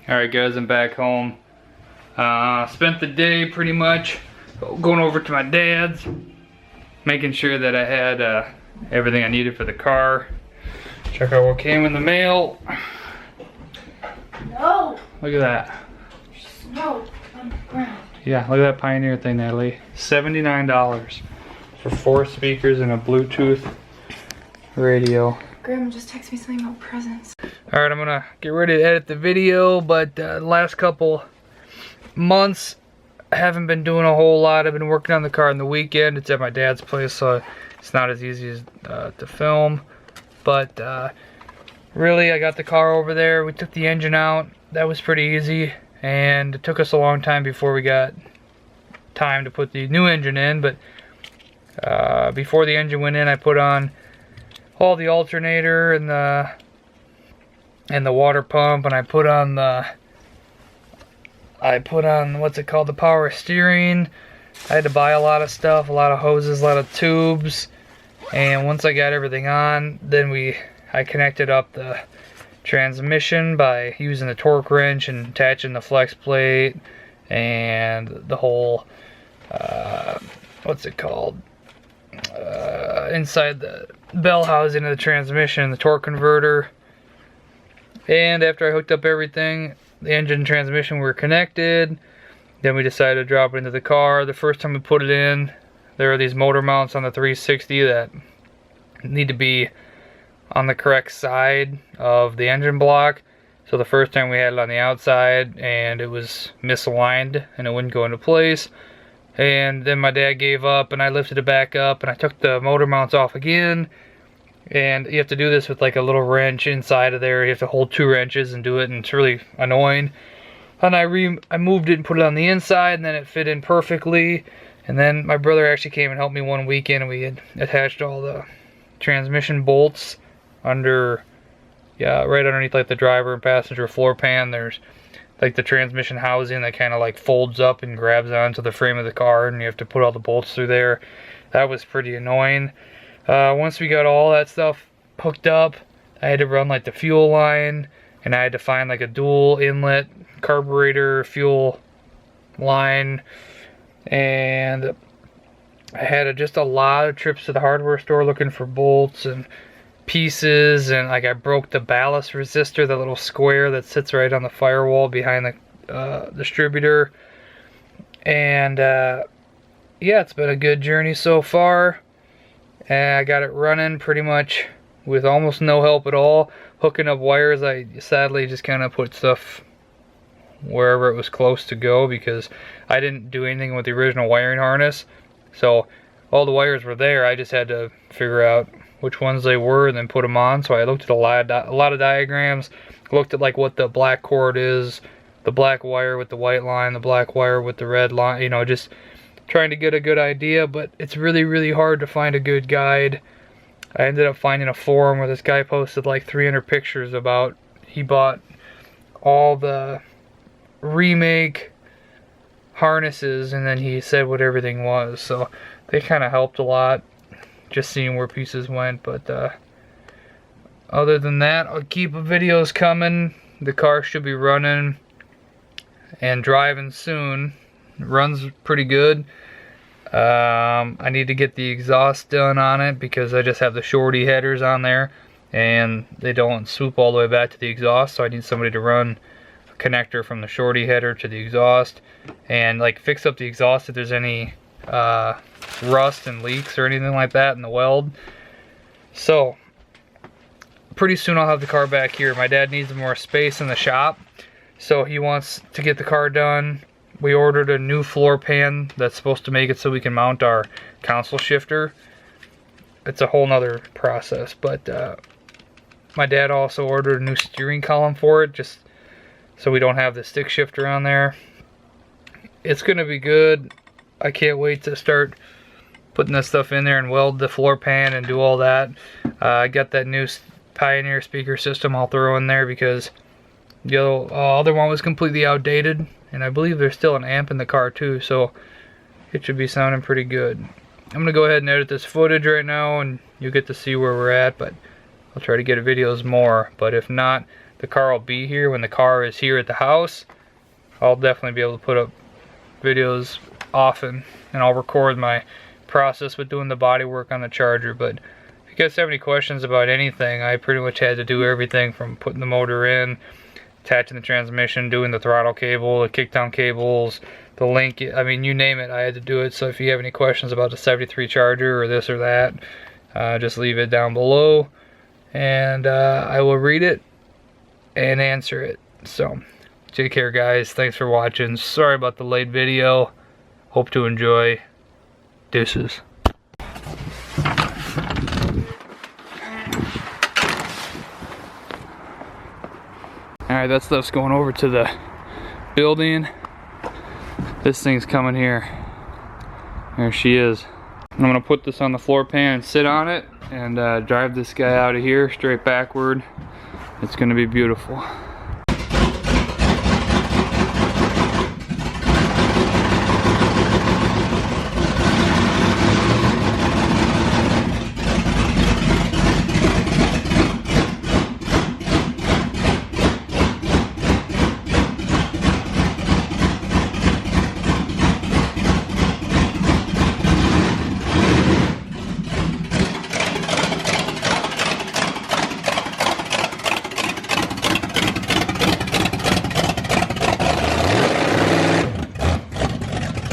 Alright guys, I'm back home. Spent the day pretty much going over to my dad's, making sure that I had everything I needed for the car. Check out what came in the mail. No! Look at that. Snow on the ground. Yeah, look at that Pioneer thing, Natalie. $79 for 4 speakers and a Bluetooth radio. Grandma just texted me something about presents. Alright, I'm gonna get ready to edit the video, but the last couple months I haven't been doing a whole lot. I've been working on the car on the weekend. It's at my dad's place, so it's not as easy as to film. But really, I got the car over there. We took the engine out. That was pretty easy, and it took us a long time before we got time to put the new engine in. But before the engine went in, I put on all the alternator and the water pump, and I put on what's it called, the power steering. I had to buy a lot of stuff, a lot of hoses, a lot of tubes, and once I got everything on, then I connected up the transmission by using the torque wrench and attaching the flex plate and the whole what's it called, inside the bell housing of the transmission, the torque converter. And after I hooked up everything, the engine and transmission were connected. Then we decided to drop it into the car. The first time we put it in, there are these motor mounts on the 360 that need to be on the correct side of the engine block. So the first time we had it on the outside, and it was misaligned and it wouldn't go into place. And then my dad gave up, and I lifted it back up, and I took the motor mounts off again. And you have to do this with like a little wrench inside of there. You have to hold 2 wrenches and do it, and it's really annoying. And I moved it and put it on the inside, and then it fit in perfectly. And then my brother actually came and helped me one weekend, and we had attached all the transmission bolts under, right underneath like the driver and passenger floor pan. There's like the transmission housing that kind of like folds up and grabs onto the frame of the car, and you have to put all the bolts through there. That was pretty annoying. Once we got all that stuff hooked up, I had to run like the fuel line, and I had to find like a dual inlet carburetor fuel line, and I had just a lot of trips to the hardware store looking for bolts and pieces, and like I broke the ballast resistor, the little square that sits right on the firewall behind the distributor. And yeah, it's been a good journey so far. And I got it running pretty much with almost no help at all. Hooking up wires, I sadly just kind of put stuff wherever it was close to go, because I didn't do anything with the original wiring harness. So all the wires were there. I just had to figure out which ones they were and then put them on. So I looked at a lot of diagrams, looked at like what the black cord is, the black wire with the white line, the black wire with the red line, you know, just trying to get a good idea. But it's really, really hard to find a good guide. I ended up finding a forum where this guy posted like 300 pictures about, he bought all the remake harnesses, and then he said what everything was. So they kind of helped a lot, just seeing where pieces went. But other than that, I'll keep videos coming. The car should be running and driving soon. It runs pretty good. I need to get the exhaust done on it, because I just have the shorty headers on there and they don't swoop all the way back to the exhaust. So I need somebody to run a connector from the shorty header to the exhaust and like fix up the exhaust if there's any rust and leaks or anything like that in the weld. So pretty soon I'll have the car back here. My dad needs more space in the shop, so he wants to get the car done. We ordered a new floor pan that's supposed to make it so we can mount our console shifter. It's a whole nother process, but my dad also ordered a new steering column for it, just so we don't have the stick shifter on there. It's gonna be good. I can't wait to start putting this stuff in there and weld the floor pan and do all that. I got that new Pioneer speaker system I'll throw in there, because the other one was completely outdated, and I believe there's still an amp in the car too, so it should be sounding pretty good. I'm gonna go ahead and edit this footage right now, and you'll get to see where we're at, but I'll try to get videos more. But if not, the the car will be here, when the car is here at the house, I'll definitely be able to put up videos often, and I'll record my process with doing the body work on the Charger. But if you guys have any questions about anything, I pretty much had to do everything from putting the motor in, attaching the transmission, doing the throttle cable, the kickdown cables, the link, I mean, you name it, I had to do it. So if you have any questions about the 73 Charger or this or that, just leave it down below, and I will read it and answer it. So take care, guys. Thanks for watching. Sorry about the late video. Hope to enjoy. Deuces. Alright, that stuff's going over to the building. This thing's coming here. There she is. I'm gonna put this on the floor pan and sit on it and drive this guy out of here straight backward. It's gonna be beautiful.